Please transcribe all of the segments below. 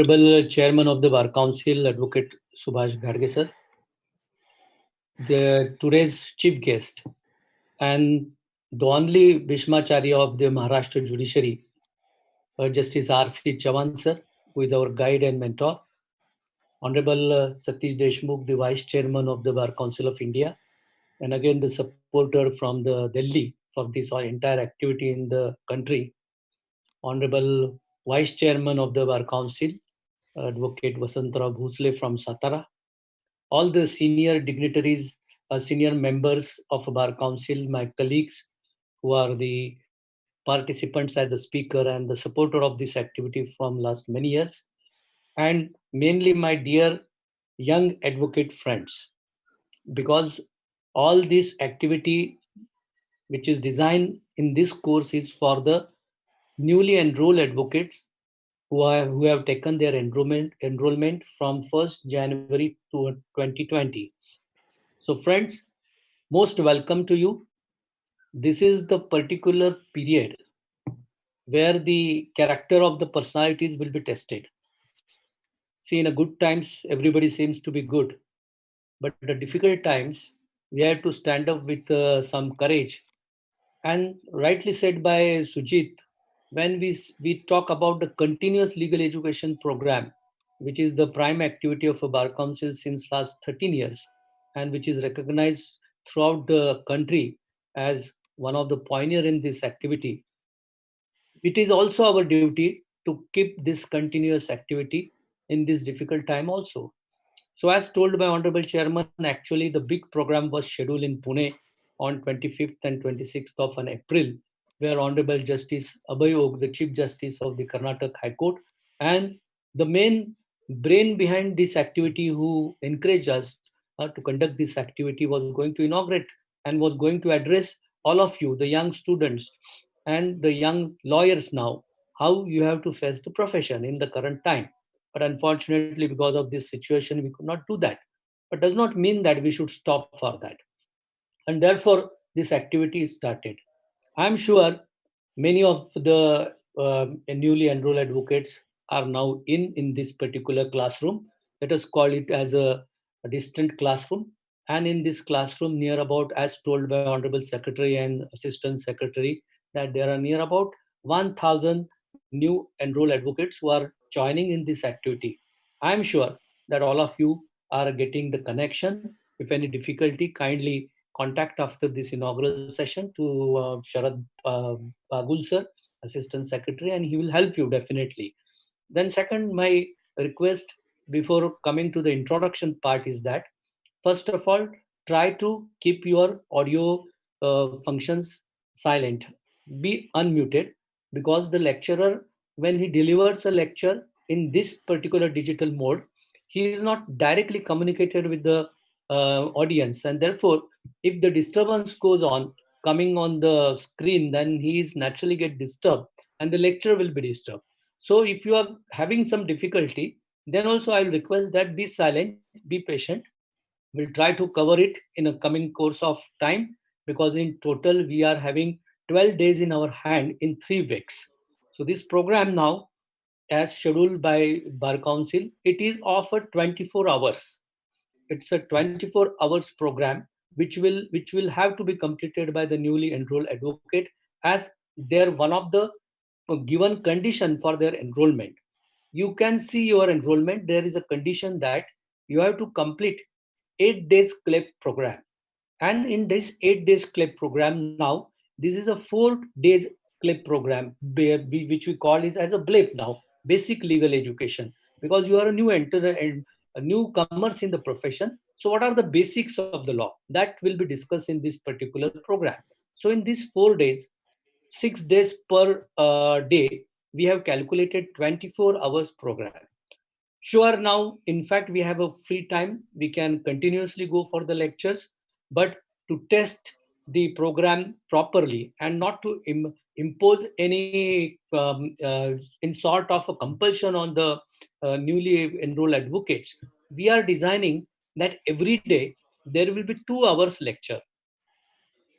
Honorable Chairman of the Bar Council, Advocate Subhash Ghadge sir, today's chief guest, and the only Bhishmacharya of the Maharashtra judiciary, Justice R.C. Chavan sir, who is our guide and mentor, Honorable Satish Deshmukh, the Vice Chairman of the Bar Council of India, and again the supporter from the Delhi for this entire activity in the country, Honorable Vice Chairman of the Bar Council, Advocate Vasantrao Bhosle from Satara, all the senior dignitaries, senior members of Bar Council, my colleagues who are the participants as the speaker and the supporter of this activity from last many years, and mainly my dear young advocate friends, because all this activity which is designed in this course is for the newly enrolled advocates who have taken their enrollment from 1st January to 2020. So friends, most welcome to you. This is the particular period where the character of the personalities will be tested. See, in a good times, everybody seems to be good, but the difficult times, we have to stand up with some courage. And rightly said by Sujit, when we talk about the continuous legal education program, which is the prime activity of a bar council since last 13 years, and which is recognized throughout the country as one of the pioneer in this activity, it is also our duty to keep this continuous activity in this difficult time also. So, as told by Honorable Chairman, actually the big program was scheduled in Pune on 25th and 26th of an April, where Honorable Justice Abhay Og, the Chief Justice of the Karnataka High Court, and the main brain behind this activity who encouraged us to conduct this activity was going to inaugurate and was going to address all of you, the young students and the young lawyers now, how you have to face the profession in the current time. But unfortunately, because of this situation, we could not do that. But does not mean that we should stop for that. And therefore, this activity is started. I'm sure many of the newly enrolled advocates are now in this particular classroom. Let us call it as a distant classroom. And in this classroom, near about, as told by Honorable Secretary and Assistant Secretary, that there are near about 1,000 new enrolled advocates who are joining in this activity. I'm sure that all of you are getting the connection. If any difficulty, kindly contact after this inaugural session to Sharad Bagul sir, Assistant Secretary, and he will help you definitely. Then second, my request before coming to the introduction part is that first of all, try to keep your audio functions silent. Be unmuted, because the lecturer, when he delivers a lecture in this particular digital mode, he is not directly communicated with the audience, and therefore, if the disturbance goes on coming on the screen, then he is naturally get disturbed, and the lecture will be disturbed. So, if you are having some difficulty, then also I will request that be silent, be patient. We'll try to cover it in a coming course of time, because in total we are having 12 days in our hand in 3 weeks. So this program now, as scheduled by Bar Council, it is of a 24 hours. It's a 24 hours program which will have to be completed by the newly enrolled advocate, as they're one of the given condition for their enrollment. You can see your enrollment. There is a condition that you have to complete 8 days CLEP program. And in this 8 days CLEP program now, this is a 4 days CLEP program which we call it as a BLEP now, basic legal education, because you are a new enter and a newcomers in the profession. So what are the basics of the law? That will be discussed in this particular program. So in these 4 days, 6 days per day, we have calculated 24 hours program. Sure, now, in fact, we have a free time. We can continuously go for the lectures, but to test the program properly and not to impose any in sort of a compulsion on the newly enrolled advocates, we are designing that every day there will be 2 hours lecture.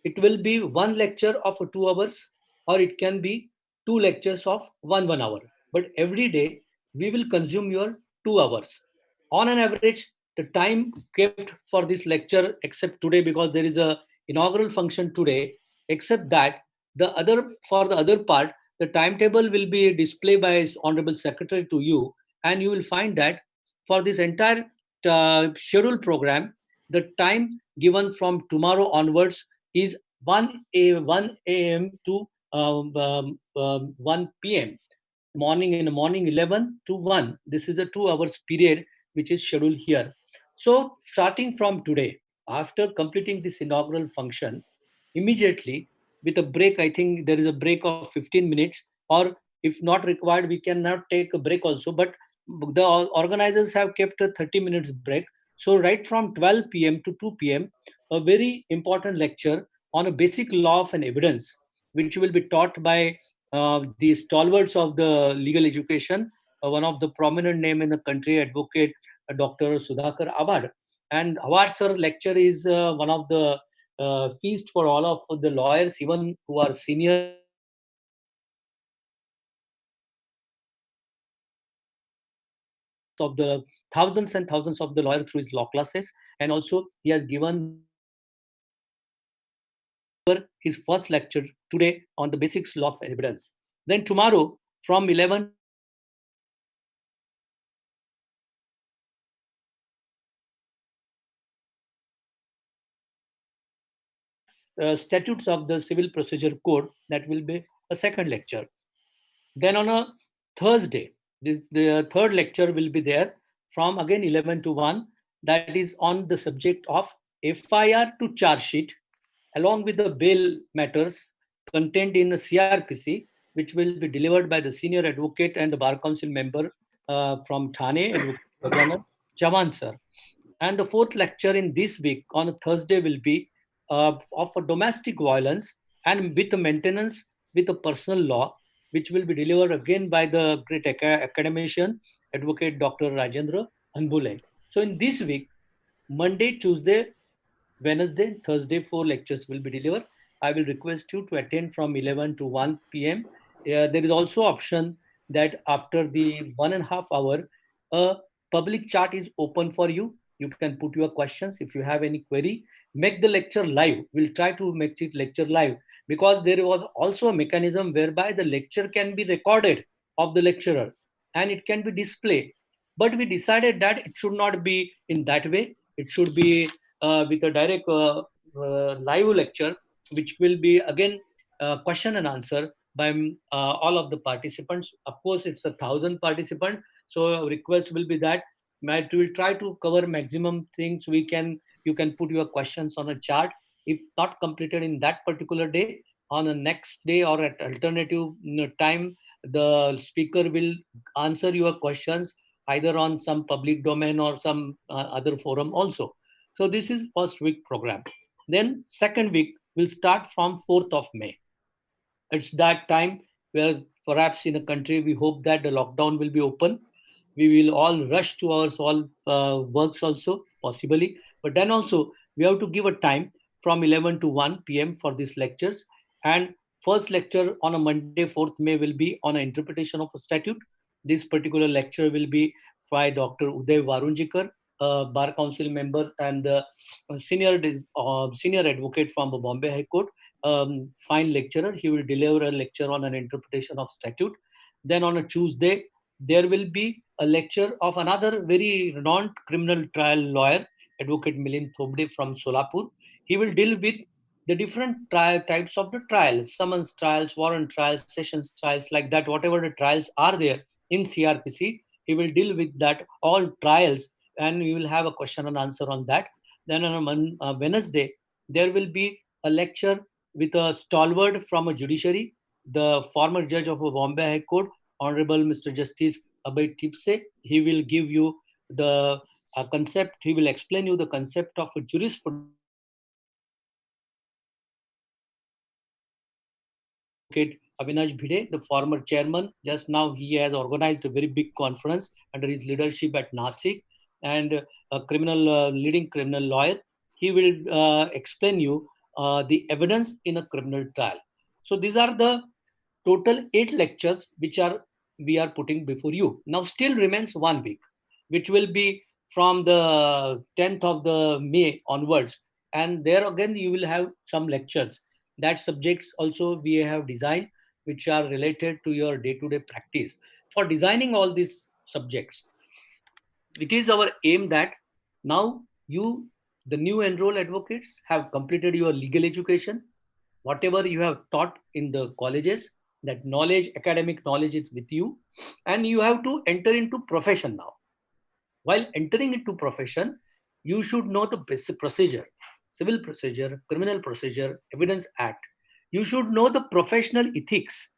It will be one lecture of 2 hours, or it can be two lectures of 1 hour. But every day we will consume your 2 hours. On an average, the time kept for this lecture, except today because there is a inaugural function today, except that for the other part, the timetable will be displayed by His Honorable Secretary to you, and you will find that for this entire scheduled program, the time given from tomorrow onwards is 1 a.m. to 1 p.m. Morning, in the morning 11 to 1. This is a 2 hours period which is scheduled here. So starting from today, after completing this inaugural function, immediately with a break, I think there is a break of 15 minutes, or if not required, we cannot take a break also, but the organizers have kept a 30 minutes break. So right from 12 p.m. to 2 p.m., a very important lecture on a basic law of an evidence, which will be taught by the stalwarts of the legal education, one of the prominent name in the country, Advocate Dr. Sudhakar Awad. And Awad sir's lecture is one of the feast for all of the lawyers, even who are senior in the law. And of the thousands and thousands of the lawyers through his law classes, and also he has given his first lecture today on the basics law of evidence. Then tomorrow from 11 to 1, statutes of the civil procedure code, that will be a second lecture. Then on a Thursday, the third lecture will be there from again 11 to 1. That is on the subject of FIR to charge sheet, along with the bail matters contained in the CRPC, which will be delivered by the senior advocate and the Bar Council member from Thane, Advocate General Chavan sir. And the fourth lecture in this week on a Thursday will be of a domestic violence and with a maintenance with a personal law, which will be delivered again by the great academician, Advocate Dr. Rajendra Anbule. So in this week, Monday, Tuesday, Wednesday, Thursday, 4 lectures will be delivered. I will request you to attend from 11 to 1 p.m. There is also option that after the 1.5 hour, a public chat is open for you. You can put your questions if you have any query. Make the lecture live. We'll try to make it lecture live, because there was also a mechanism whereby the lecture can be recorded of the lecturer and it can be displayed. But we decided that it should not be in that way. It should be with a direct live lecture, which will be again question and answer by all of the participants. Of course, it's 1,000 participants, so request will be that we will try to cover maximum things we can. You can put your questions on a chart. If not completed in that particular day, on the next day or at alternative time, the speaker will answer your questions either on some public domain or some other forum also. So this is first week program. Then second week will start from 4th of May. It's that time where perhaps in a country we hope that the lockdown will be open. We will all rush to our all works also possibly. But then also we have to give a time from 11 to 1 p.m. for these lectures. And first lecture on a Monday, 4th May will be on an interpretation of a statute. This particular lecture will be by Dr. Uday Varunjikar, Bar Council member and senior advocate from the Bombay High Court, fine lecturer. He will deliver a lecture on an interpretation of statute. Then on a Tuesday, there will be a lecture of another very renowned criminal trial lawyer, Advocate Milind Thobde from Solapur. He will deal with the different types of the trials, summons trials, warrant trials, sessions trials, like that, whatever the trials are there in CRPC, he will deal with that all trials, and we will have a question and answer on that. Then on a Wednesday, there will be a lecture with a stalwart from a judiciary, the former judge of a Bombay High Court, Honorable Mr. Justice Abhay Tipse. He will give you the concept, he will explain you the concept of a jurisprudence Advocate Avinash Bhide, the former chairman. Just now, he has organized a very big conference under his leadership at Nasik, and a leading criminal lawyer. He will explain you the evidence in a criminal trial. So these are the total 8 lectures which are we are putting before you. Now still remains 1 week, which will be from the 10th of the May onwards. And there again, you will have some lectures. That subjects also we have designed, which are related to your day-to-day practice. For designing all these subjects, it is our aim that now you, the new enrolled advocates, have completed your legal education. Whatever you have taught in the colleges, that knowledge, academic knowledge is with you, and you have to enter into profession now. While entering into profession, you should know the basic procedure, civil procedure, criminal procedure, evidence act. You should know the professional ethics.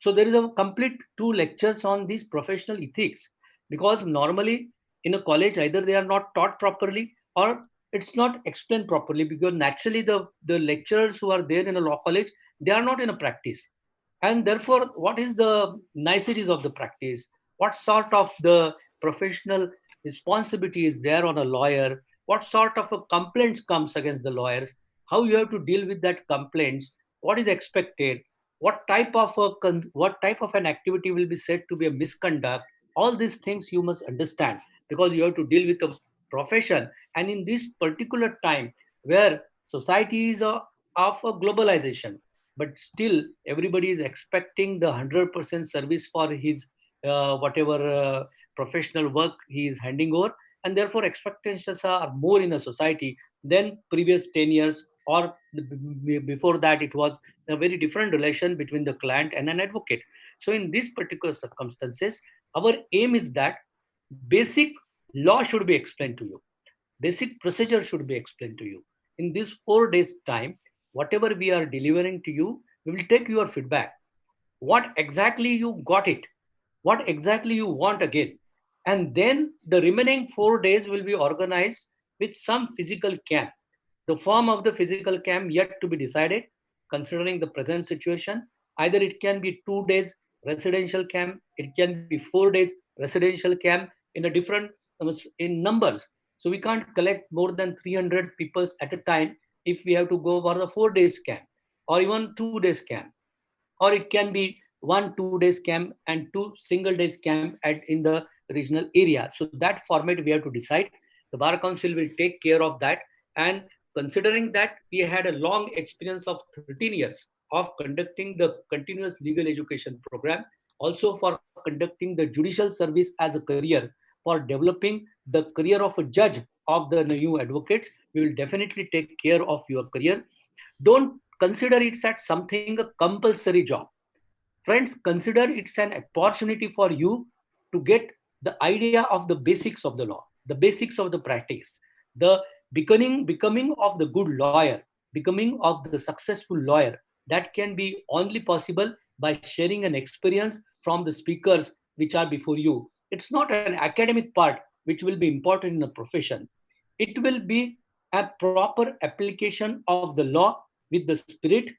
So there is a complete 2 lectures on these professional ethics, because normally in a college either they are not taught properly or it's not explained properly, because naturally the lecturers who are there in a law college, they are not in a practice. And therefore, what is the niceties of the practice? What sort of the professional responsibility is there on a lawyer? What sort of a complaints comes against the lawyers? How you have to deal with that complaints? What is expected? What type of an activity will be said to be a misconduct? All these things you must understand, because you have to deal with a profession. And in this particular time where society is of a globalization, but still everybody is expecting the 100% service for his whatever professional work he is handing over, and therefore expectations are more in a society than previous 10 years, or before that it was a very different relation between the client and an advocate. So in these particular circumstances, our aim is that basic law should be explained to you, basic procedure should be explained to you. In these 4 days time, whatever we are delivering to you, we will take your feedback. What exactly you got it, what exactly you want again. And then the remaining 4 days will be organized with some physical camp. The form of the physical camp yet to be decided, considering the present situation. Either it can be 2 days residential camp, it can be 4 days residential camp in a different in numbers. So we can't collect more than 300 people at a time if we have to go for the 4 days camp, or even 2 days camp, or it can be 1 2 days camp and 2 single days camp in the regional area. So that format we have to decide. The bar council will take care of that. And considering that we had a long experience of 13 years of conducting the continuous legal education program, also for conducting the judicial service as a career, for developing the career of a judge of the new advocates, we will definitely take care of your career. Don't consider it as something a compulsory job. Friends, consider it's an opportunity for you to get the idea of the basics of the law, the basics of the practice, the becoming of the good lawyer, becoming of the successful lawyer. That can be only possible by sharing an experience from the speakers which are before you. It's not an academic part which will be important in the profession. It will be a proper application of the law with the spirit,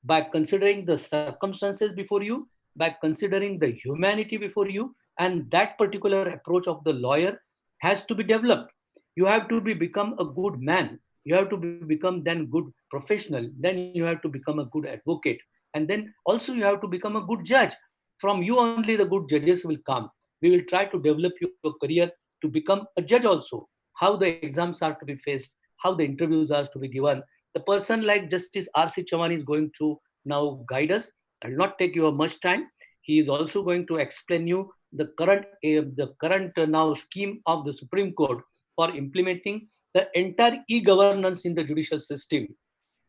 by considering the circumstances before you, by considering the humanity before you, and that particular approach of the lawyer has to be developed. You have to become a good man. You have to become then good professional. Then you have to become a good advocate, and then also you have to become a good judge. From you only the good judges will come. We will try to develop your career to become a judge also. How the exams are to be faced, how the interviews are to be given, the person like Justice R.C. Chavan is going to now guide us. I will not take your much time. He is also going to explain you the current now scheme of the Supreme Court for implementing the entire e-governance in the judicial system.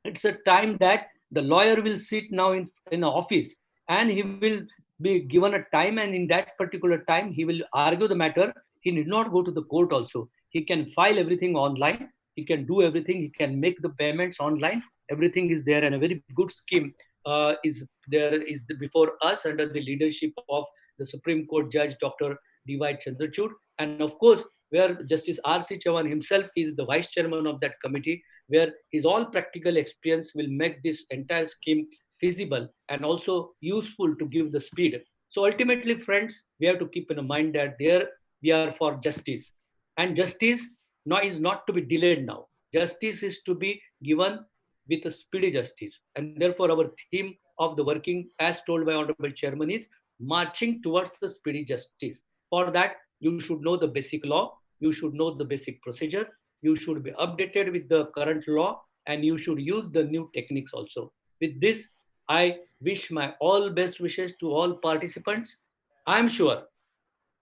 It's a time that the lawyer will sit now in an office, and he will be given a time, and in that particular time he will argue the matter. He need not go to the court also. He can file everything online. He can do everything. He can make the payments online. Everything is there, and a very good scheme is before us under the leadership of the Supreme Court Judge Dr. D.Y. Chandrachud. And of course, where Justice R.C. Chavan himself is the vice chairman of that committee, where his all practical experience will make this entire scheme feasible and also useful to give the speed. So ultimately, friends, we have to keep in mind that there we are for justice. And justice now is not to be delayed now. Justice is to be given with a speedy justice. And therefore, our theme of the working, as told by Honorable Chairman, is marching towards the speedy justice. For that, you should know the basic law, you should know the basic procedure, you should be updated with the current law, and you should use the new techniques also. With this, I wish my all best wishes to all participants. I am sure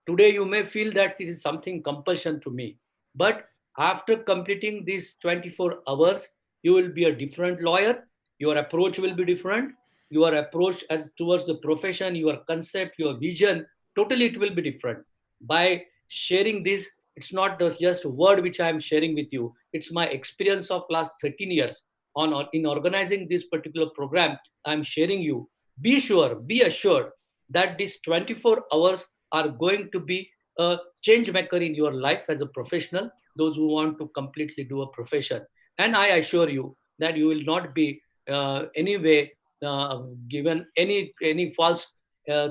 today you may feel that this is something compulsion to me, but after completing these 24 hours, you will be a different lawyer. Your approach will be different. Your approach as towards the profession, your concept, your vision, totally it will be different. By sharing this, it's not just a word which I am sharing with you. It's my experience of last 13 years on in organizing this particular program. I'm sharing you. Be sure, be assured that these 24 hours are going to be a change maker in your life as a professional, those who want to completely do a profession. And I assure you that you will not be anyway given any false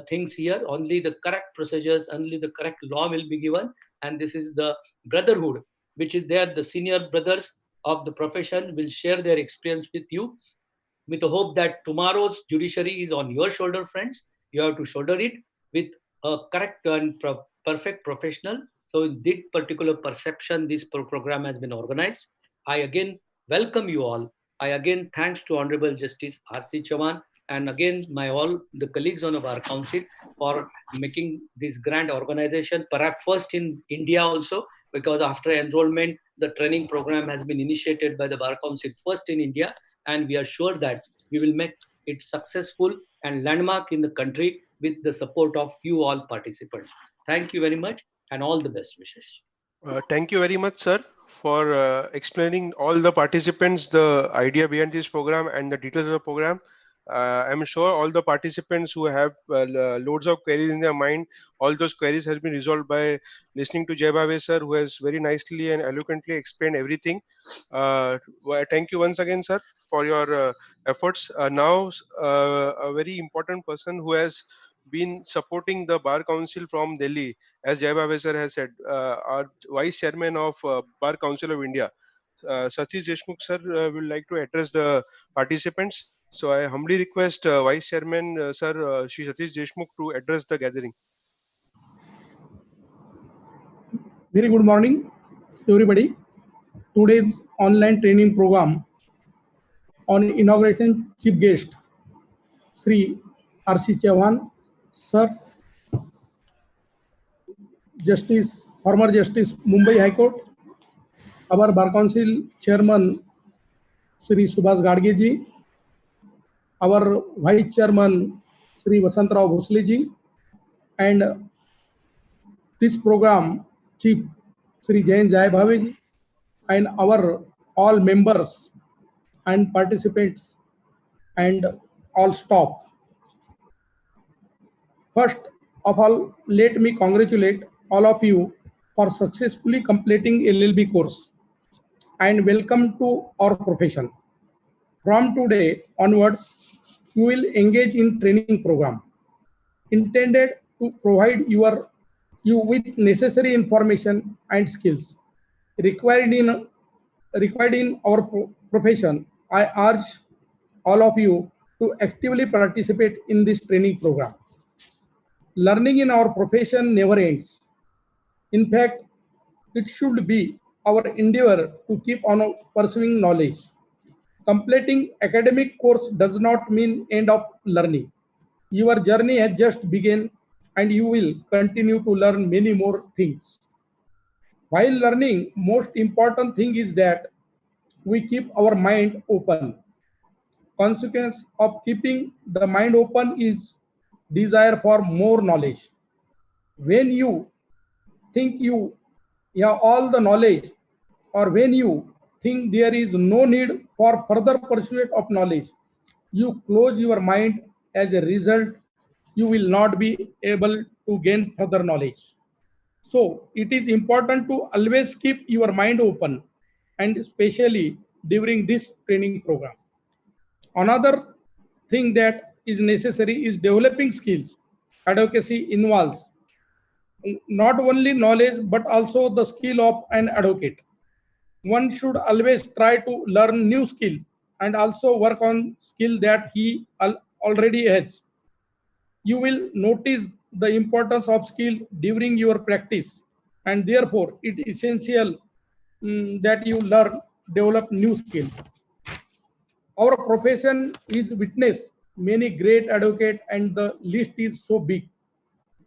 things here. Only the correct procedures, only the correct law will be given. And this is the brotherhood, which is there. The senior brothers of the profession will share their experience with you, with the hope that tomorrow's judiciary is on your shoulder, friends. You have to shoulder it with a correct and perfect professional. So, in this particular perception, this program has been organized. I again welcome you all. I again thanks to Honorable Justice R.C. Chavan, and again my all the colleagues on the Bar Council for making this grand organization, perhaps first in India also, because after enrollment, the training program has been initiated by the Bar Council first in India, and we are sure that we will make it successful and landmark in the country with the support of you all participants. Thank you very much and all the best wishes. Thank you very much, sir, for explaining all the participants the idea behind this program and the details of the program. I'm sure all the participants who have loads of queries in their mind, all those queries has been resolved by listening to Jai Bhave sir, who has very nicely and eloquently explained everything. Thank you once again, sir, for your efforts. Now, a very important person who has been supporting the Bar Council from Delhi, as Jai Bhave sir has said, our Vice Chairman of Bar Council of India, Satish Deshmukh sir, will like to address the participants. So I humbly request Vice Chairman Sir Shri Satish Deshmukh to address the gathering. Very good morning, everybody. Today's online training program on inauguration chief guest Sri R.C. Chauhan, Sir, Justice, former Justice Mumbai High Court, our Bar Council Chairman Sri Subhas Gadge ji, our Vice Chairman Sri Vasantrao Bhosle ji, and this program Chief Sri Jain Jai Bhave ji, and our all members and participants and all staff. First of all, let me congratulate all of you for successfully completing LLB course and welcome to our profession. From today onwards, you will engage in training program intended to provide you with necessary information and skills required in our profession. I urge all of you to actively participate in this training program. Learning in our profession never ends. In fact, it should be our endeavor to keep on pursuing knowledge. Completing academic course does not mean end of learning. Your journey has just begun and you will continue to learn many more things. While learning, most important thing is that we keep our mind open. Consequence of keeping the mind open is desire for more knowledge. When you think you have all the knowledge, or when you think there is no need for further pursuit of knowledge, you close your mind. As a result, you will not be able to gain further knowledge. So it is important to always keep your mind open, and especially during this training program. Another thing that is necessary is developing skills. Advocacy involves not only knowledge but also the skill of an advocate. One should always try to learn new skill and also work on skill that he already has. You will notice the importance of skill during your practice, and therefore it is essential that you learn, develop new skills. Our profession is witness many great advocates, and the list is so big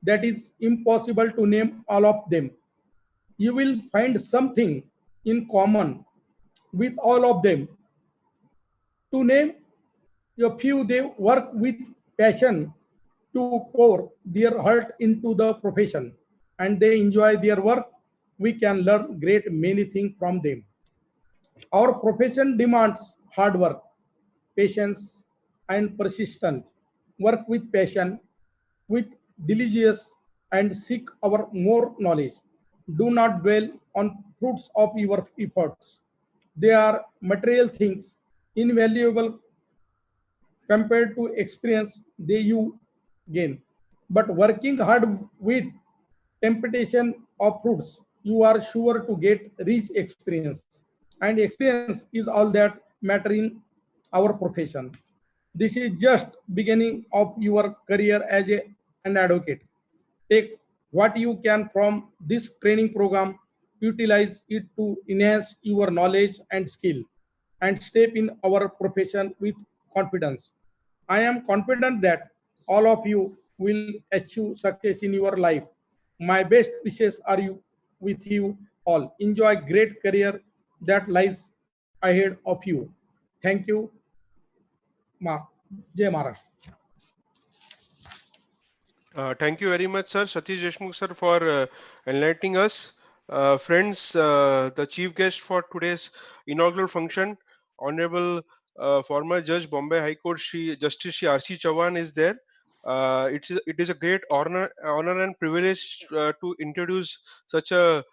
that is impossible to name all of them. You will find something in common with all of them. To name a few, they work with passion to pour their heart into the profession, and they enjoy their work. We can learn great many things from them. Our profession demands hard work, patience, and persistence. Work with passion, with diligence, and seek our more knowledge. Do not dwell on fruits of your efforts. They are material things, invaluable compared to experience they you gain. But working hard with temptation of fruits, you are sure to get rich experience. And experience is all that matter in our profession. This is just beginning of your career as an advocate. Take what you can from this training program, utilize it to enhance your knowledge and skill, and step in our profession with confidence. I am confident that all of you will achieve success in your life. My best wishes are you with you all. Enjoy great career that lies ahead of you. Thank you. Jai Maharashtra. Thank you very much, sir, Satish Deshmukh, sir, for enlightening us. Friends, the chief guest for today's inaugural function, Honorable former Judge Bombay High Court, Justice Shri R.C. Chauhan is there. It is a great honor and privilege to introduce such a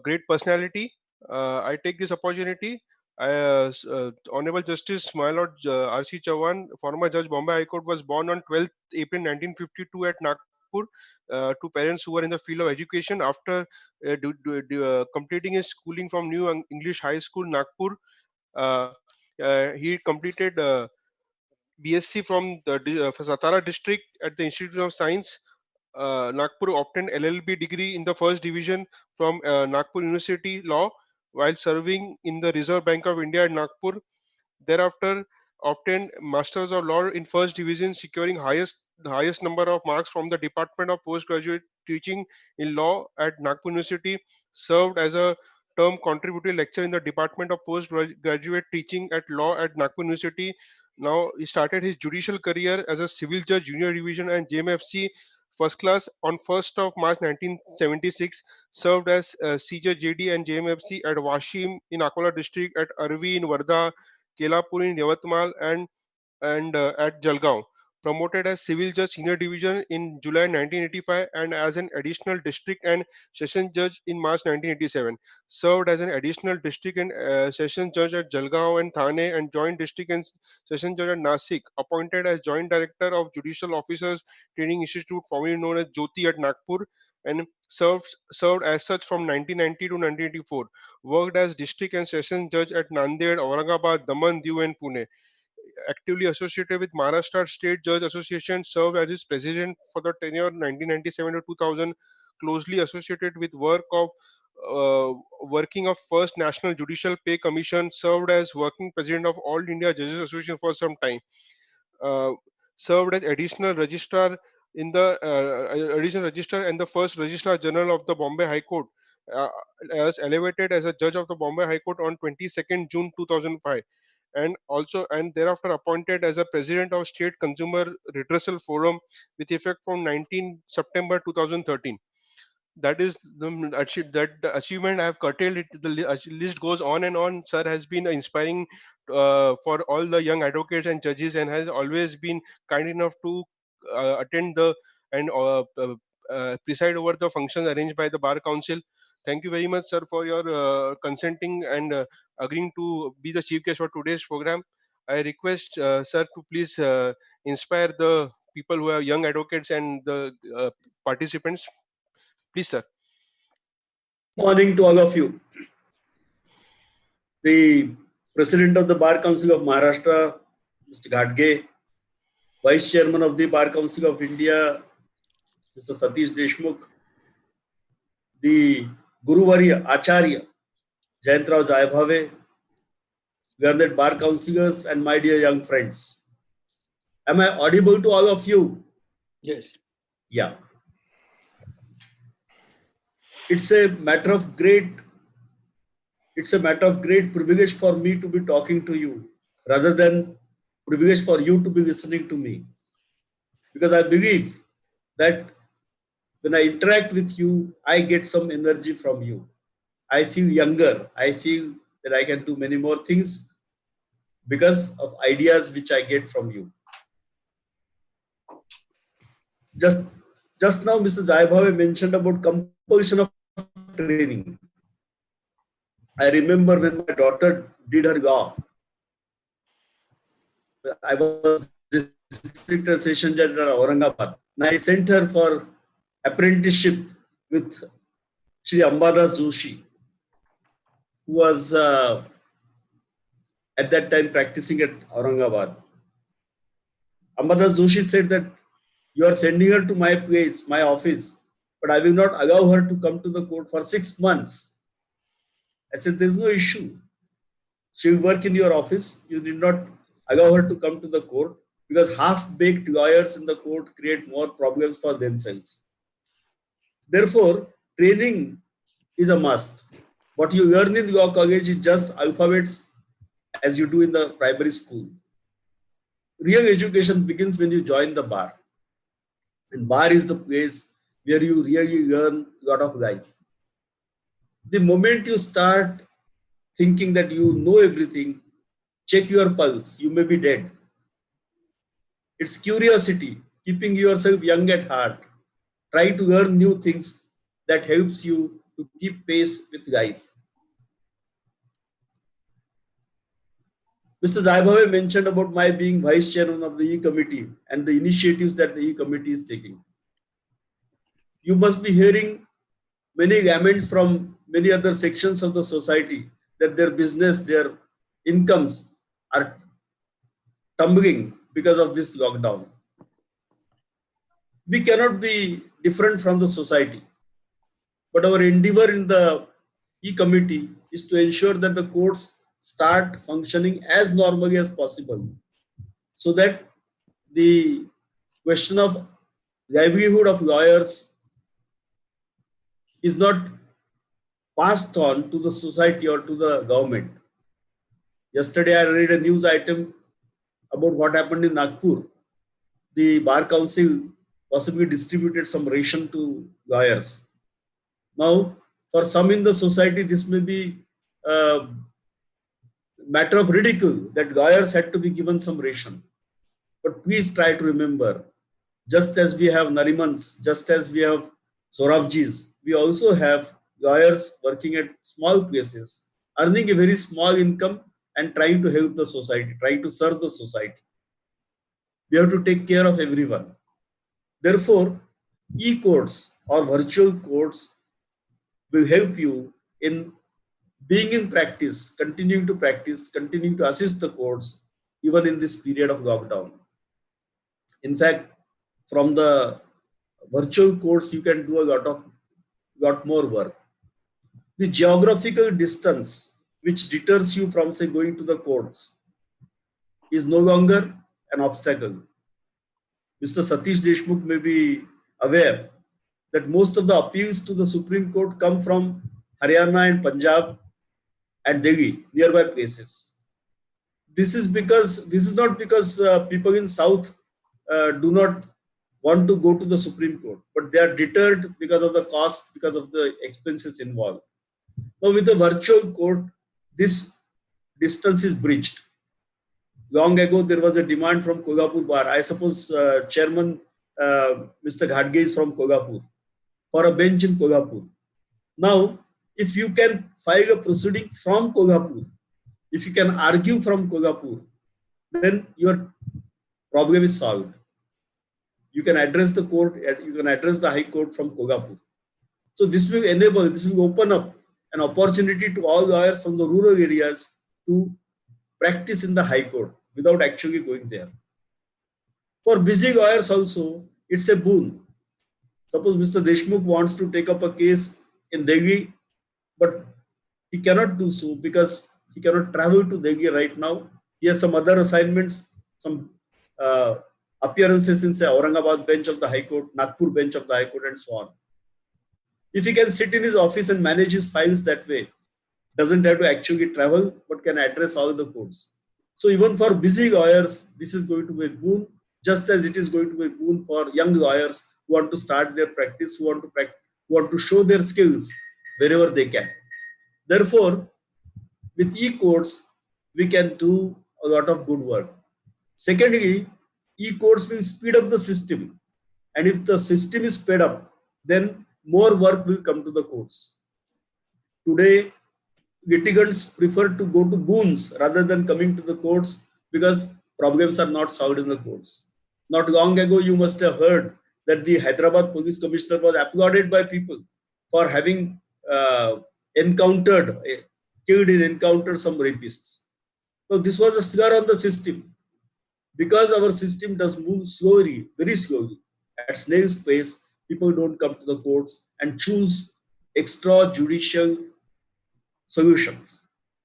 great personality. I take this opportunity. Honorable Justice My Lord R.C. Chauhan, former Judge Bombay High Court, was born on 12th April 1952 at Nagpur to parents who were in the field of education. After completing his schooling from New English High School, Nagpur, uh, he completed BSc from the Satara district at the Institute of Science. Nagpur obtained LLB degree in the first division from Nagpur University Law while serving in the Reserve Bank of India at Nagpur. Thereafter, obtained Masters of Law in First Division, securing the highest number of marks from the Department of Postgraduate Teaching in Law at Nagpur University. Served as a term contributory lecturer in the Department of Postgraduate Teaching at Law at Nagpur University. Now he started his judicial career as a civil judge, junior division, and JMFC first class on 1st of March 1976. Served as CJ JD and JMFC at Washim in Akola district, at Arvi in Wardha, Kelapur in Yavatmal, and at Jalgaon. Promoted as civil judge senior division in July 1985 and as an additional district and session judge in March 1987. Served as an additional district and session judge at Jalgaon and Thane and joint district and session judge at Nasik. Appointed as joint director of Judicial Officers Training Institute, formerly known as Jyoti at Nagpur, and served as such from 1990 to 1984. Worked as district and session judge at Nanded, Aurangabad, Daman, Diu, and Pune. Actively associated with Maharashtra State Judge Association, served as its president for the tenure 1997 to 2000. Closely associated with uh, working of First National Judicial Pay Commission, served as working president of All India Judges Association for some time. Uh, Served as additional registrar in the additional registrar and the first registrar general of the Bombay High Court. Uh, as elevated as a judge of the Bombay High Court on 22nd June 2005, and thereafter appointed as a president of State Consumer Redressal Forum with effect from 19 September 2013. That is the achievement I have curtailed it. The list goes on and on. Sir has been inspiring for all the young advocates and judges, and has always been kind enough to attend the and preside over the functions arranged by the Bar Council. Thank you very much, sir, for your consenting and agreeing to be the chief guest for today's program. I request sir to please inspire the people who are young advocates and the participants. Please, sir. Morning to all of you. The President of the Bar Council of Maharashtra, Mr. Ghadge, Vice Chairman of the Bar Council of India, Mr. Satish Deshmukh, the Guruvarya Acharya, Jayantrao Jayabhave, learned bar councillors, and my dear young friends. Am I audible to all of you? Yes. Yeah. It's a matter of great privilege for me to be talking to you rather than privilege for you to be listening to me. Because I believe that when I interact with you, I get some energy from you. I feel younger. I feel that I can do many more things because of ideas which I get from you. Just now, Mr. Jayabhave mentioned about compulsion of training. I remember when my daughter did her law. I was district session judge at Aurangabad, and I sent her for apprenticeship with Shri Ambadas Joshi, who was at that time practicing at Aurangabad. Ambadas Joshi said that you are sending her to my place, my office, but I will not allow her to come to the court for 6 months. I said, there is no issue. She will work in your office. You did not allow her to come to the court because half-baked lawyers in the court create more problems for themselves. Therefore, training is a must. What you learn in law college is just alphabets as you do in the primary school. Real education begins when you join the bar. And bar is the place where you really learn a lot of life. The moment you start thinking that you know everything, check your pulse, you may be dead. It's curiosity, keeping yourself young at heart. Try to learn new things that helps you to keep pace with life. Mr. Jayabhave mentioned about my being vice chairman of the E-Committee and the initiatives that the E-Committee is taking. You must be hearing many laments from many other sections of the society that their business, their incomes are tumbling because of this lockdown. We cannot be different from the society, but our endeavor in the E-Committee is to ensure that the courts start functioning as normally as possible so that the question of livelihood of lawyers is not passed on to the society or to the government. Yesterday, I read a news item about what happened in Nagpur. The Bar Council possibly distributed some ration to lawyers. Now, for some in the society, this may be a matter of ridicule that lawyers had to be given some ration. But please try to remember, just as we have Narimans, just as we have Sorabjis, we also have lawyers working at small places, earning a very small income and trying to help the society, trying to serve the society. We have to take care of everyone. Therefore, e-courts or virtual courts will help you in being in practice, continuing to assist the courts even in this period of lockdown. In fact, from the virtual courts, you can do a lot more work. The geographical distance which deters you from, say, going to the courts is no longer an obstacle. Mr. Satish Deshmukh may be aware that most of the appeals to the Supreme Court come from Haryana and Punjab and Delhi, nearby places. This is not because people in South do not want to go to the Supreme Court, but they are deterred because of the cost, because of the expenses involved. Now, with the virtual court, this distance is bridged. Long ago, there was a demand from Kolhapur Bar. I suppose Chairman Mr. Ghadge is from Kolhapur, for a bench in Kolhapur. Now, if you can file a proceeding from Kolhapur, if you can argue from Kolhapur, then your problem is solved. You can address the court, you can address the High Court from Kolhapur. So this will open up an opportunity to all lawyers from the rural areas to practice in the High Court without actually going there. For busy lawyers also, it's a boon. Suppose Mr. Deshmukh wants to take up a case in Delhi, but he cannot do so because he cannot travel to Delhi right now. He has some other assignments, some appearances in, say, Aurangabad bench of the High Court, Nagpur bench of the High Court, and so on. If he can sit in his office and manage his files that way, doesn't have to actually travel, but can address all the courts. So even for busy lawyers, this is going to be a boon, just as it is going to be a boon for young lawyers who want to start their practice, who want to show their skills wherever they can. Therefore, with e-courts, we can do a lot of good work. Secondly, e-courts will speed up the system. And if the system is sped up, then more work will come to the courts. Today, litigants prefer to go to boons rather than coming to the courts because problems are not solved in the courts. Not long ago, you must have heard that the Hyderabad police commissioner was applauded by people for having killed in encounter some rapists. So this was a slur on the system. Because our system does move slowly, very slowly, at snail's pace, people don't come to the courts and choose extrajudicial solutions.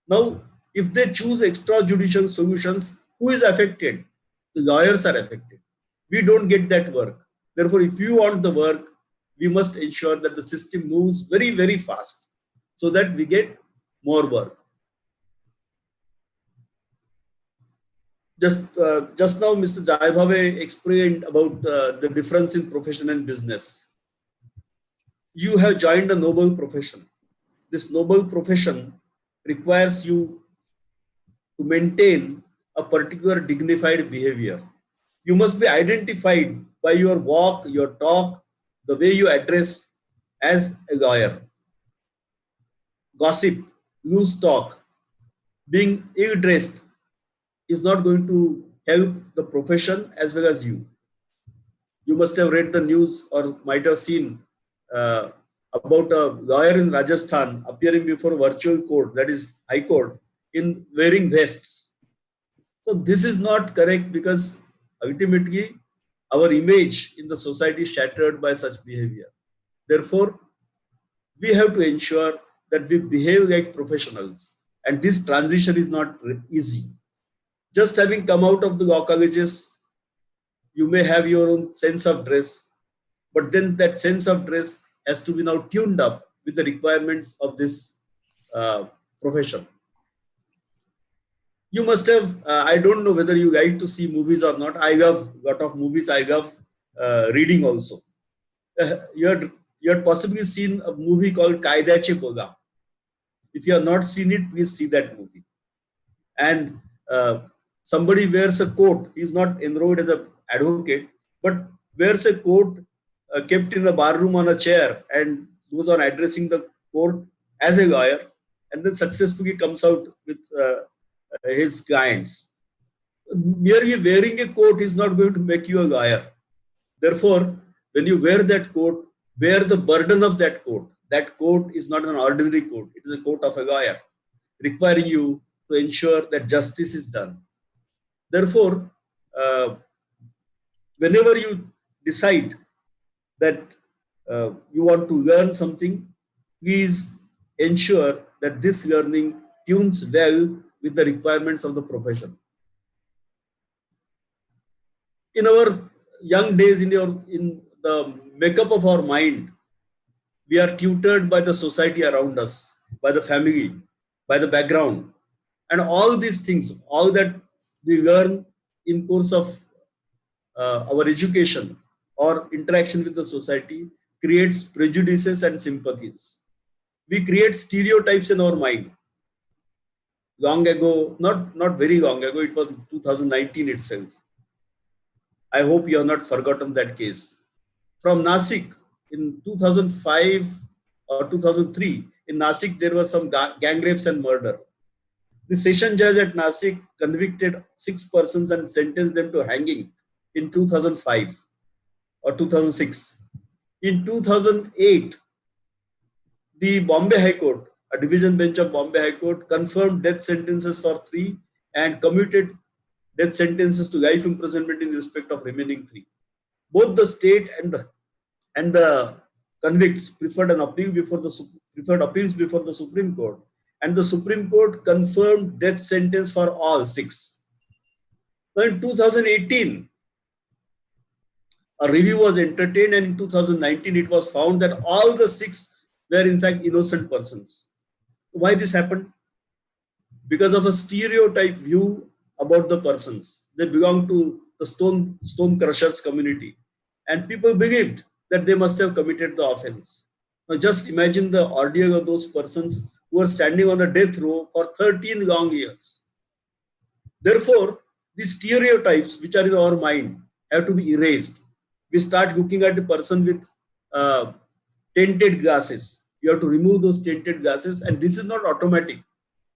Now, if they choose extrajudicial solutions, who is affected? The lawyers are affected. We don't get that work. Therefore, if you want the work, we must ensure that the system moves very, very fast so that we get more work. Just now, Mr. Jai Bhave explained about the difference in profession and business. You have joined a noble profession. This noble profession requires you to maintain a particular dignified behavior. You must be identified by your walk, your talk, the way you address as a lawyer. Gossip, loose talk, being ill-dressed is not going to help the profession as well as you. You must have read the news or might have seen about a lawyer in Rajasthan appearing before a virtual court, that is High Court, in wearing vests. So this is not correct because ultimately our image in the society is shattered by such behavior. Therefore, we have to ensure that we behave like professionals, and this transition is not easy. Just having come out of the law colleges, you may have your own sense of dress, but then that sense of dress has to be now tuned up with the requirements of this profession. You must have, I don't know whether you like to see movies or not. I love a lot of movies. I love reading also. You had possibly seen a movie called Kaidache Boga. If you have not seen it, please see that movie. And somebody wears a coat. He is not enrolled as an advocate, but wears a coat kept in a barroom on a chair and goes on addressing the court as a lawyer, and then successfully comes out with his clients. Merely wearing a coat is not going to make you a lawyer. Therefore, when you wear that coat, bear the burden of that coat. That coat is not an ordinary coat. It is a coat of a lawyer, requiring you to ensure that justice is done. Therefore, whenever you decide that you want to learn something, please ensure that this learning tunes well with the requirements of the profession. In our young days, in the makeup of our mind, we are tutored by the society around us, by the family, by the background, and all these things, all that we learn in course of our education or interaction with the society creates prejudices and sympathies. We create stereotypes in our mind. Long ago, not very long ago, it was 2019 itself. I hope you have not forgotten that case. From Nasik, in 2005 or 2003, in Nasik, there were some gang rapes and murder. The session judge at Nasik convicted 6 persons and sentenced them to hanging in 2005 or 2006. In 2008, the Bombay High Court, a division bench of Bombay High Court, confirmed death sentences for 3 and commuted death sentences to life imprisonment in respect of remaining 3. Both the state and the convicts preferred appeals before the Supreme Court, and the Supreme Court confirmed death sentence for all 6. Now in 2018, a review was entertained, and in 2019 it was found that all the 6 were in fact innocent persons. Why this happened? Because of a stereotype view about the persons. They belong to the stone crushers community, and people believed that they must have committed the offense. Now just imagine the ordeal of those persons who are standing on the death row for 13 long years. Therefore, these stereotypes which are in our mind have to be erased. We start looking at the person with tinted glasses. You have to remove those tinted glasses, and this is not automatic.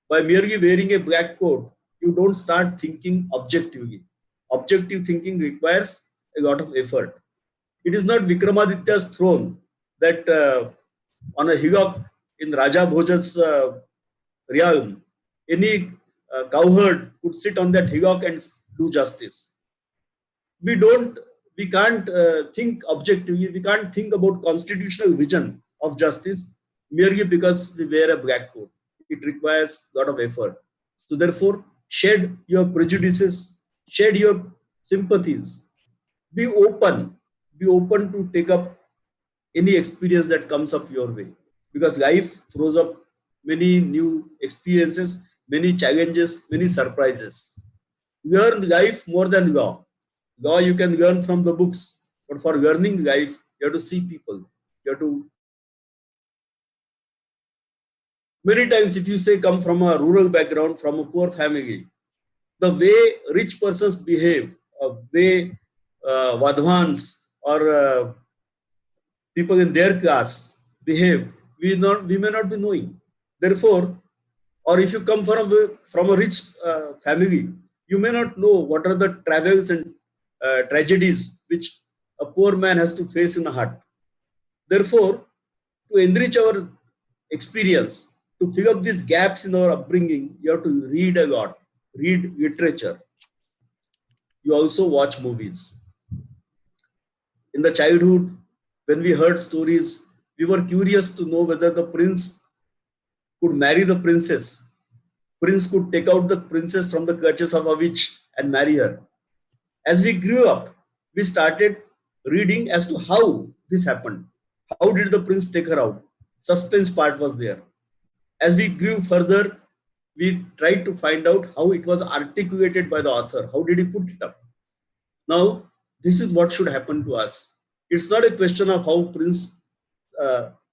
By merely wearing a black coat, you don't start thinking objectively. Objective thinking requires a lot of effort. It is not Vikramaditya's throne that on a hillock in Raja Bhoja's realm, any cowherd could sit on that hillock and do justice. We can't think objectively. We can't think about constitutional vision of justice merely because we wear a black coat. It requires a lot of effort. So therefore, shed your prejudices, shed your sympathies. Be open to take up any experience that comes up your way, because life throws up many new experiences, many challenges, many surprises. Learn life more than law. Law you can learn from the books, but for learning life, you have to see people. You have to. Many times, if you say come from a rural background, from a poor family, the way rich persons behave, way Vadhvans or people in their class behave, we may not be knowing. Therefore, or if you come from a rich family, you may not know what are the travails and tragedies which a poor man has to face in a hut. Therefore, to enrich our experience, to fill up these gaps in our upbringing, you have to read a lot, read literature. You also watch movies. In the childhood, when we heard stories, we were curious to know whether the prince could marry the princess. Prince could take out the princess from the clutches of a witch and marry her. As we grew up, we started reading as to how this happened. How did the prince take her out? Suspense part was there. As we grew further, we tried to find out how it was articulated by the author. How did he put it up? Now, this is what should happen to us. It's not a question of how prince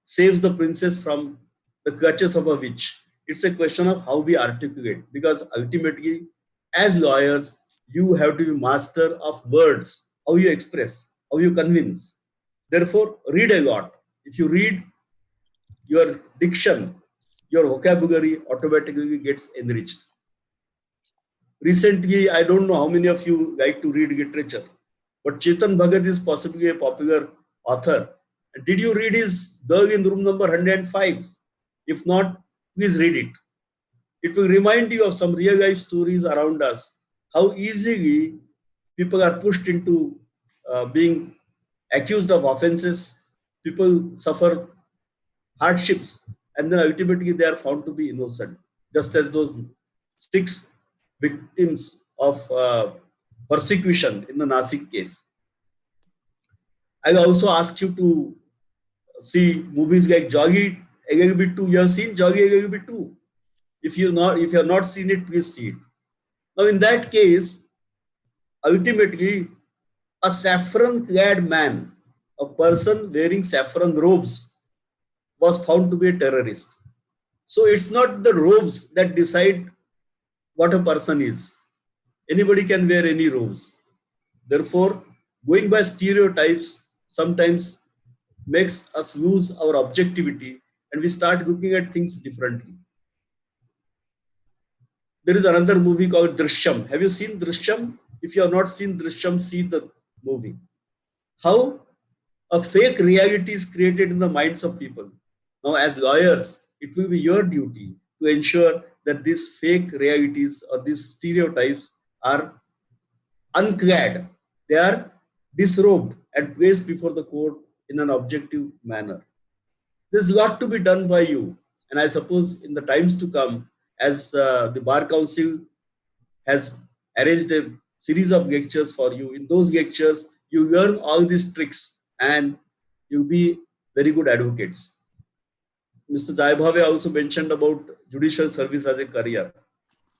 saves the princess from the clutches of a witch. It's a question of how we articulate, because ultimately, as lawyers, you have to be master of words, how you express, how you convince. Therefore, read a lot. If you read, your diction, your vocabulary automatically gets enriched. Recently, I don't know how many of you like to read literature, but Chetan Bhagat is possibly a popular author. And did you read his Girl in Room Number 105? If not, please read it. It will remind you of some real life stories around us, how easily people are pushed into being accused of offenses. People suffer hardships, and then ultimately they are found to be innocent, just as those 6 victims of persecution in the Nasik case. I also ask you to see movies like Jolly LLB 2. You have seen Jolly LLB 2. If you have not seen it, please see it. Now, in that case, ultimately, a saffron-clad man, a person wearing saffron robes, was found to be a terrorist. So it's not the robes that decide what a person is. Anybody can wear any robes. Therefore, going by stereotypes sometimes makes us lose our objectivity, and we start looking at things differently. There is another movie called Drishyam. Have you seen Drishyam? If you have not seen Drishyam, see the movie. How a fake reality is created in the minds of people. Now, as lawyers, it will be your duty to ensure that these fake realities or these stereotypes are unclad. They are disrobed and placed before the court in an objective manner. There's got to be done by you. And I suppose in the times to come, as the Bar Council has arranged a series of lectures for you, in those lectures, you learn all these tricks and you'll be very good advocates. Mr. Jai Bhave also mentioned about judicial service as a career.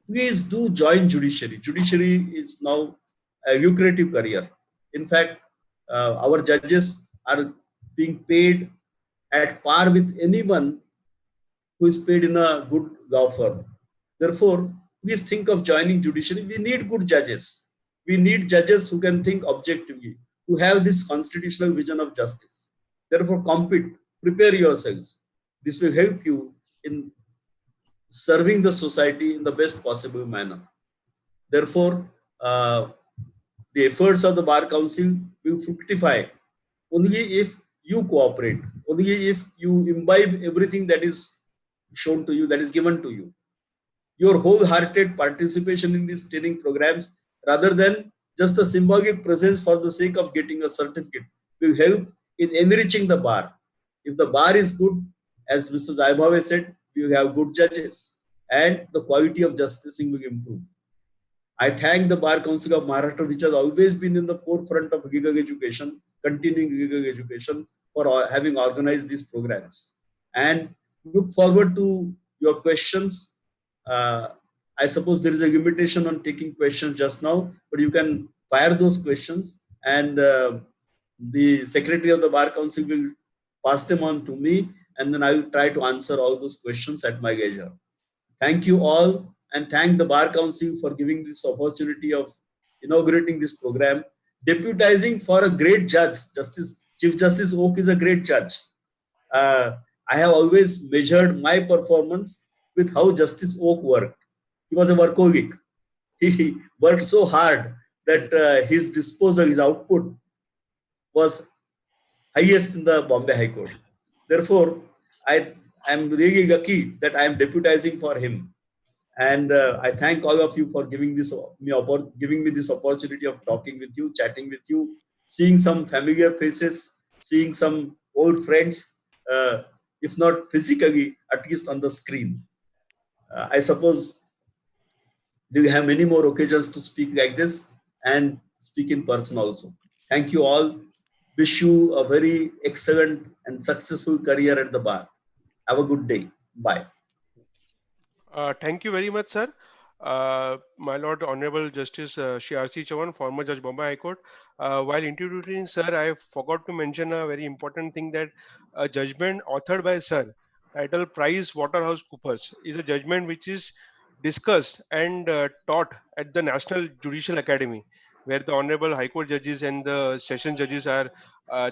Please do join judiciary. Judiciary is now a lucrative career. In fact, our judges are being paid at par with anyone who is paid in a good law firm. Therefore, please think of joining judiciary. We need good judges. We need judges who can think objectively, who have this constitutional vision of justice. Therefore, compete, prepare yourselves. This will help you in serving the society in the best possible manner. Therefore, the efforts of the Bar Council will fructify only if you cooperate, only if you imbibe everything that is shown to you, that is given to you. Your wholehearted participation in these training programs, rather than just a symbolic presence for the sake of getting a certificate, will help in enriching the bar. If the bar is good, as Mr. Jai Bhave said, we will have good judges and the quality of justice will improve. I thank the Bar Council of Maharashtra, which has always been in the forefront of legal education, continuing legal education, for having organized these programs. And look forward to your questions. I suppose there is a limitation on taking questions just now, but you can fire those questions and the Secretary of the Bar Council will pass them on to me, and then I will try to answer all those questions at my leisure. Thank you all, and thank the Bar Council for giving this opportunity of inaugurating this program, deputizing for a great judge. Chief Justice Oak is a great judge. I have always measured my performance with how Justice Oak worked. He was a workaholic. He worked so hard that his disposal, his output was highest in the Bombay High Court. Therefore, I am really lucky that I am deputizing for him. And I thank all of you for giving me this opportunity of talking with you, chatting with you, seeing some familiar faces, seeing some old friends, if not physically, at least on the screen. I suppose we will have many more occasions to speak like this and speak in person also. Thank you all. Wish you a very excellent and successful career at the bar. Have a good day. Bye. Thank you very much, sir. My Lord Honorable Justice Shri R.C. Chavan, former Judge Bombay High Court. While introducing sir, I forgot to mention a very important thing, that a judgment authored by sir, titled Price Waterhouse Coopers, is a judgment which is discussed and taught at the National Judicial Academy, where the Honorable High Court judges and the session judges are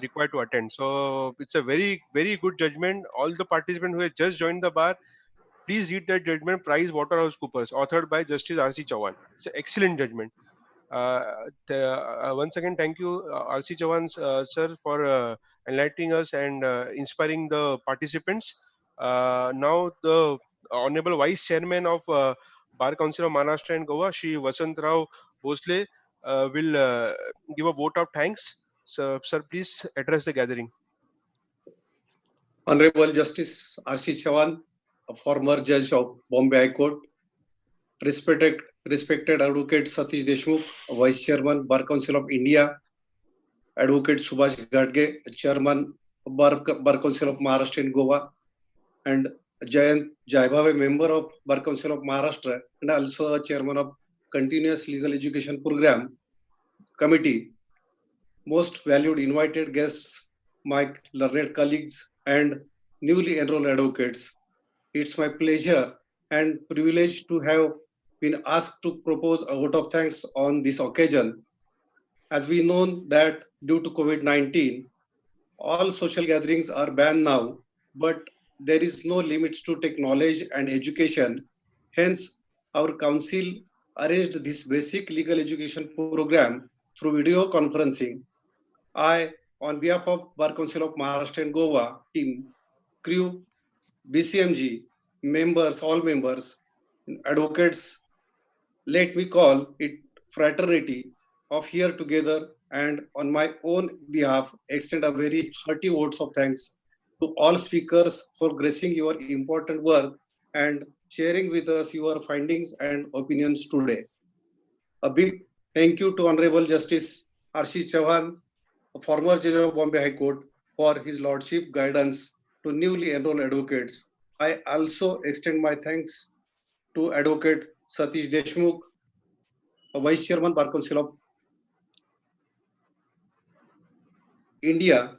required to attend. So it's a very, very good judgment. All the participants who have just joined the bar, please read that judgment, Price Waterhouse Coopers, authored by Justice R.C. Chavan. It's an excellent judgment. Once again, thank you, R.C. Chavan, sir, for enlightening us and inspiring the participants. Now, the Honorable Vice Chairman of Bar Council of Maharashtra and Goa, Shri Vasant Rao Bhosle, will give a vote of thanks. So, sir, please address the gathering. Honorable Justice R.C. Chavan, a former judge of Bombay High Court, respected Advocate Satish Deshmukh, Vice Chairman, Bar Council of India, Advocate Subhash Gadge, Chairman, Bar Council of Maharashtra and Goa, and Jayant Jai Bhave, member of Bar Council of Maharashtra and also a chairman of Continuous Legal Education Program Committee. Most valued invited guests, my learned colleagues, and newly enrolled advocates. It's my pleasure and privilege to have been asked to propose a vote of thanks on this occasion. As we know that due to COVID-19, all social gatherings are banned now, but there is no limits to take knowledge and education. Hence, our council arranged this basic legal education program through video conferencing. I, on behalf of Bar Council of Maharashtra and Goa team, crew, BCMG, members, all members, advocates, let me call it fraternity, of here together, and on my own behalf, extend a very hearty votes of thanks to all speakers for gracing your important work and sharing with us your findings and opinions today. A big thank you to Honorable Justice Arshi Chauhan, a former judge of Bombay High Court, for his lordship guidance to newly enrolled advocates. I also extend my thanks to Advocate Satish Deshmukh, a Vice Chairman Bar Council of India.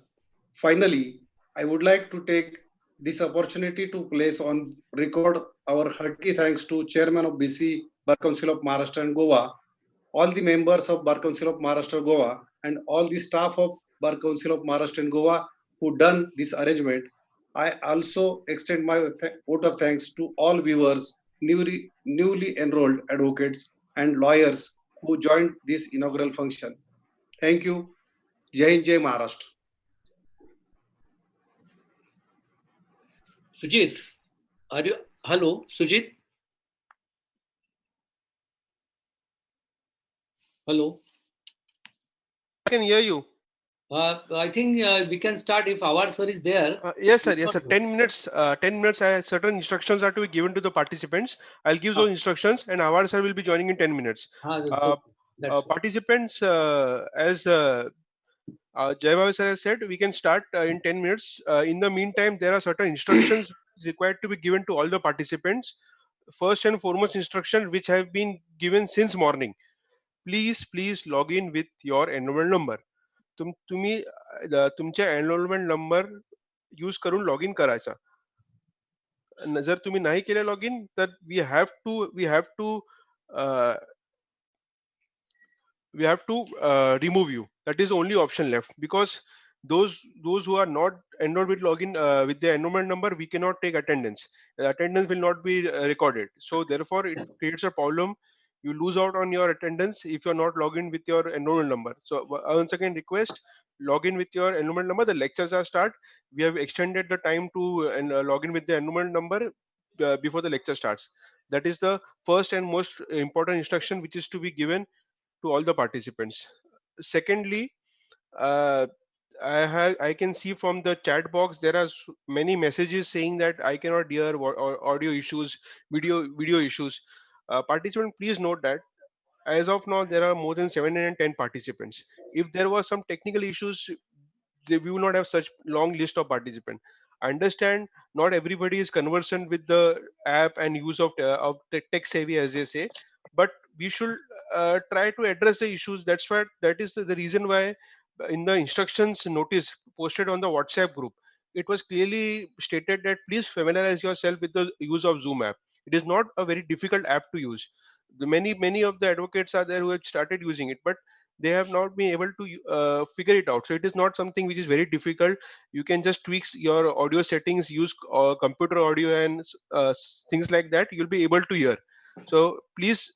Finally, I would like to take this opportunity to place on record our hearty thanks to Chairman of BC Bar Council of Maharashtra and Goa, all the members of Bar Council of Maharashtra Goa, and all the staff of Bar Council of Maharashtra and Goa who done this arrangement. I also extend my vote of thanks to all viewers, newly enrolled advocates, and lawyers who joined this inaugural function. Thank you. Jai Hind, Jai Maharashtra. Sujit, are you? Hello, Sujit. Hello. I can hear you. I think we can start if our sir is there. Yes, sir. Yes, sir. 10 minutes. 10 minutes. Certain instructions are to be given to the participants. I'll give those instructions, and our sir will be joining in 10 minutes. That's Participants, as Jai Baba sir has said, we can start in 10 minutes. In the meantime, there are certain instructions required to be given to all the participants. First and foremost instruction which have been given since morning. Please log in with your enrollment number. तुम्ही तुमच्या enrollment number use करून log in करायचा. जर तुम्ही नाही केले log in तर we have to remove you. That is the only option left, because those who are not enrolled with login with the enrollment number, we cannot take attendance. The attendance will not be recorded, so therefore it creates a problem. You lose out on your attendance if you're not logged in with your enrollment number. So once again request, log in with your enrollment number. The lectures are start. We have extended the time to log in with the enrollment number before the lecture starts. That is the first and most important instruction which is to be given to all the participants. Secondly, uh, I can see from the chat box there are many messages saying that I cannot hear, or audio issues, video issues. Participant, please note that as of now there are more than 710 participants. If there was some technical issues, we will not have such long list of participants. I understand not everybody is conversant with the app and use of tech savvy, as they say, but we should try to address the issues. That is the reason why in the instructions notice posted on the WhatsApp group, it was clearly stated that please familiarize yourself with the use of Zoom app. It is not a very difficult app to use. The many of the advocates are there who have started using it, but they have not been able to figure it out. So it is not something which is very difficult. You can just tweak your audio settings, use computer audio and things like that. You'll be able to hear. So please,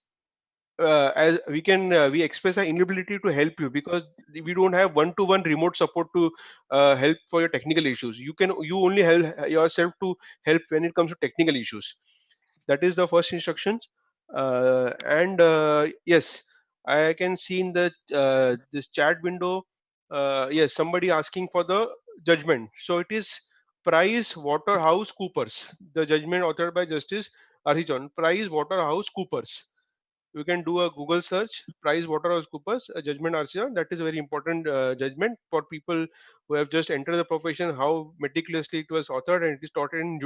as we express our inability to help you, because we don't have one-to-one remote support to help for your technical issues. You only help yourself to help when it comes to technical issues. That is the first instructions. And yes, I can see in the this chat window, yes, somebody asking for the judgment. So it is Price Waterhouse Coopers, the judgment authored by Justice R.C. Chauhan. Price Waterhouse Coopers. You can do a Google search, Price Waterhouse Coopers, a judgment R.C. Chauhan. That is a very important judgment for people who have just entered the profession, how meticulously it was authored, and it is taught in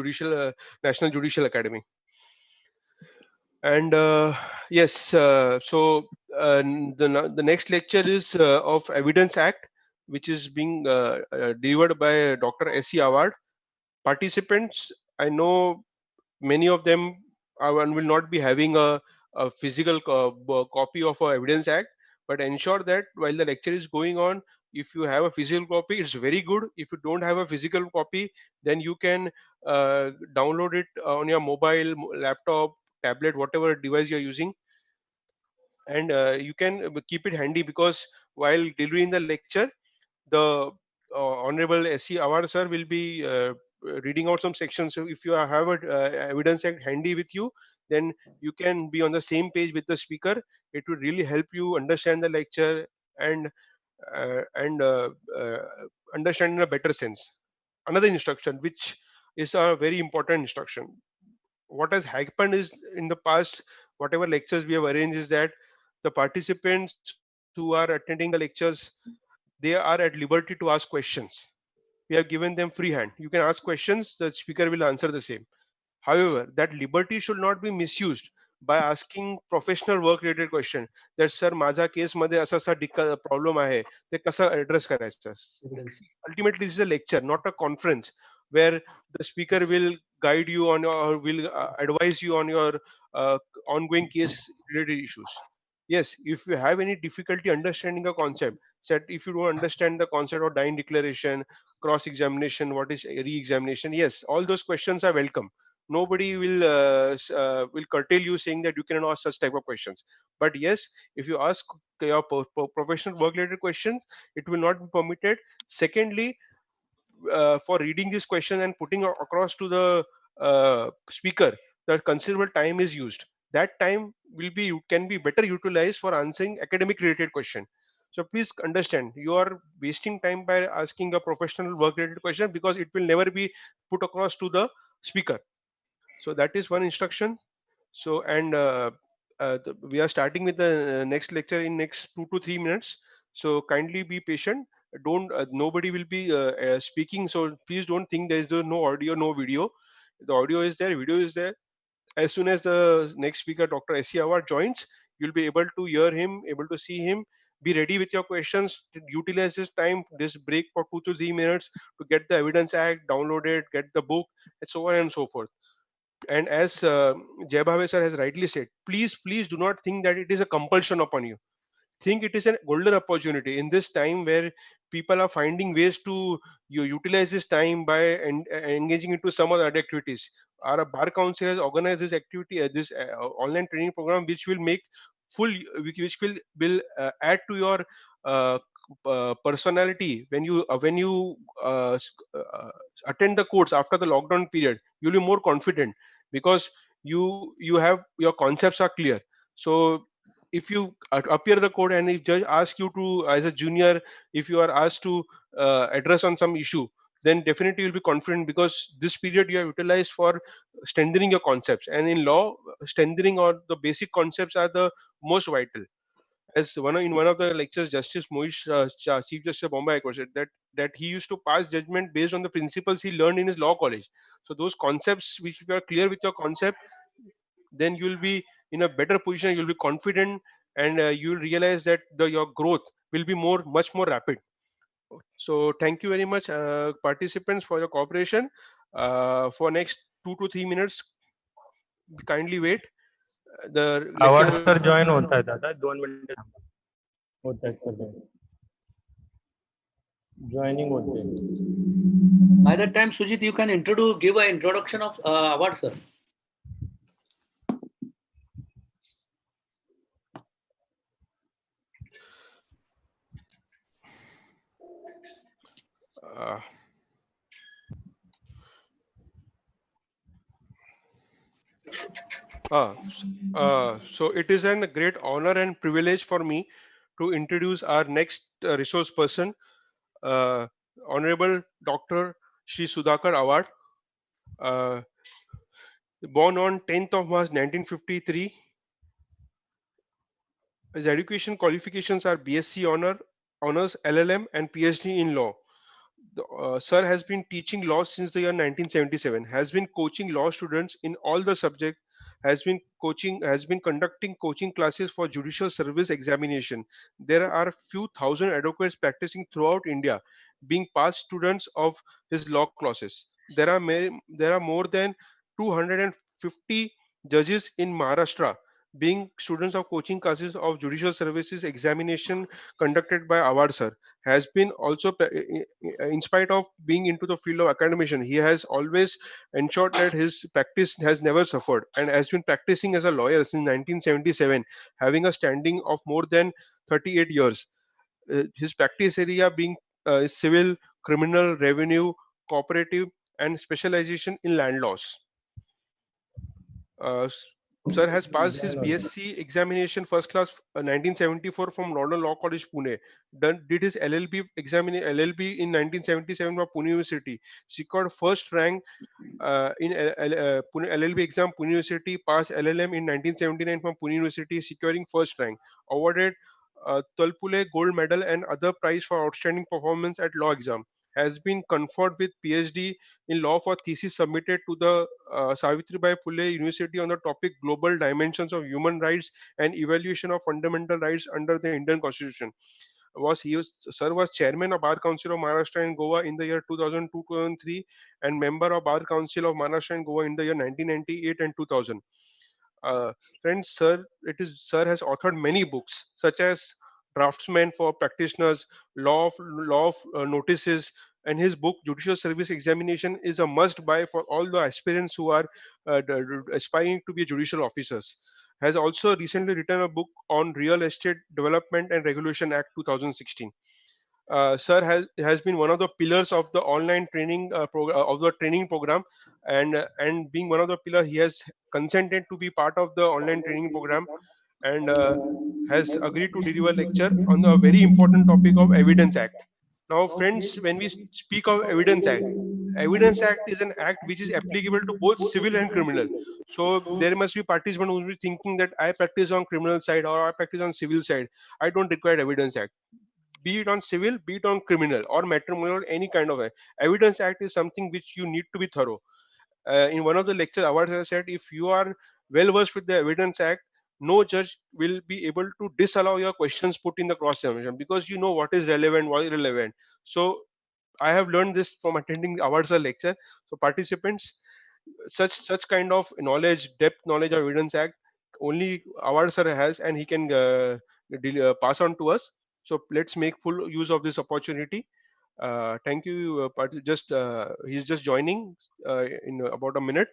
National Judicial Academy. And yes, so the next lecture is of Evidence Act, which is being delivered by Dr. S.C. Award. Participants, I know many of them are and will not be having a physical copy of a Evidence Act, but ensure that while the lecture is going on, if you have a physical copy, it's very good. If you don't have a physical copy, then you can download it on your mobile, laptop, tablet, whatever device you're using, and you can keep it handy, because while delivering the lecture, the Honorable S.C. Awar sir will be reading out some sections. So if you have a Evidence Act handy with you, then you can be on the same page with the speaker. It would really help you understand the lecture and and understand in a better sense. Another instruction, which is a very important instruction. What has happened is, in the past, whatever lectures we have arranged, is that the participants who are attending the lectures, they are at liberty to ask questions. We have given them free hand. You can ask questions, the speaker will answer the same. However, that liberty should not be misused by asking professional work related question, that sir माझा case मध्ये असा असा problem आहे, ते कसं address करायचं. Evidence. Ultimately, this is a lecture, not a conference, where the speaker will guide you on your, or will advise you on your uh, ongoing case related issues. Yes, if you have any difficulty understanding a concept, said if you don't understand the concept of dying declaration, cross examination, what is re-examination, yes, all those questions are welcome. Nobody will curtail you saying that you cannot ask such type of questions. But yes, if you ask your professional work related questions, it will not be permitted. Secondly, for reading this question and putting across to the speaker, the considerable time is used. That time will be can be better utilized for answering academic related question. So please understand, you are wasting time by asking a professional work related question, because it will never be put across to the speaker. So that is one instruction. So and we are starting with the next lecture in next 2 to 3 minutes. So kindly be patient. Don't nobody will be speaking. So please don't think there is no audio, no video. The audio is there, video is there. As soon as the next speaker, Dr. S.C. Awad, joins, you'll be able to hear him, able to see him. Be ready with your questions. Utilize this time, this break for 2 to 3 minutes to get the Evidence Act downloaded, get the book, and so on and so forth. And as Jai Bhave sir has rightly said, please do not think that it is a compulsion upon you. Think it is a golden opportunity in this time where people are finding ways to utilize this time by engaging into some other activities. Our bar council has organized this activity, this online training program, which will make full, which will add to your uh, personality when you attend the course after the lockdown period. You'll be more confident because you have your concepts are clear. So if you appear the code and if judge asks you to, as a junior, if you are asked to address on some issue, then definitely you'll be confident, because this period you have utilized for strengthening your concepts. And in law, strengthening or the basic concepts are the most vital. As in one of the lectures, Justice Moish, Chief Justice of Bombay High Court, said that he used to pass judgment based on the principles he learned in his law college. So those concepts, which if you are clear with your concept, then you'll be in a better position. You'll be confident, and you'll realize that your growth will be much more rapid. So thank you very much, participants, for your cooperation. For next 2 to 3 minutes, kindly wait. The आवाज lecture sir join होता है दादा 2 minute होता है sir joining होते हैं. By that time, Sujit, you can give an introduction of Awad, sir. uh, so it is a great honor and privilege for me to introduce our next resource person, uh, Honorable Dr. Shri Sudhakar Awad, born on 10th of March 1953. His education qualifications are BSc honors, LLM, and PhD in law. Sir has been teaching law since the year 1977, has been coaching law students in all the subjects, has been conducting coaching classes for judicial service examination. There are few thousand advocates practicing throughout India, being past students of his law classes. There are more than 250 judges in Maharashtra being students of coaching classes of judicial services examination conducted by Awad sir. Has been also, in spite of being into the field of academician, he has always ensured that his practice has never suffered, and has been practicing as a lawyer since 1977, having a standing of more than 38 years. His practice area being civil, criminal, revenue, cooperative, and specialization in land laws. Uh, Sir has passed his BSc examination first class 1974 from London Law College, Pune. Did his LLB LLB in 1977 from Pune University. Secured first rank in Pune LLB exam, Pune University. Passed LLM in 1979 from Pune University, securing first rank. Awarded Tolpule Gold Medal and other prize for outstanding performance at law exam. Has been conferred with PhD in law for thesis submitted to the Savitribai Phule University on the topic Global Dimensions of Human Rights and Evaluation of Fundamental Rights under the Indian Constitution. Sir was chairman of Bar Council of Maharashtra and Goa in the year 2002-2003 and member of Bar Council of Maharashtra and Goa in the year 1998 and 2000. Friends, sir has authored many books such as Draftsman for Practitioners, Law of Notices, and his book Judicial Service Examination is a must buy for all the aspirants who are aspiring to be judicial officers. Has also recently written a book on Real Estate Development and Regulation Act 2016. Sir has been one of the pillars of the online training of the training program, and being one of the pillar, he has consented to be part of the online training program, and has agreed to deliver lecture on the very important topic of Evidence Act. Now, friends, when we speak of Evidence Act is an act which is applicable to both civil and criminal. So there must be participant who will be thinking that I practice on criminal side or I practice on civil side. I don't require Evidence Act. Be it on civil, be it on criminal or matrimonial, any kind of Evidence Act is something which you need to be thorough. In one of the lecture awards, I said, if you are well versed with the Evidence Act, no judge will be able to disallow your questions put in the cross examination because you know what is relevant, what is irrelevant. So I have learned this from attending awards or lecture. So participants, such kind of knowledge, depth knowledge of Evidence Act, only our sir has, and he can pass on to us. So let's make full use of this opportunity. Thank you. He's just joining in about a minute.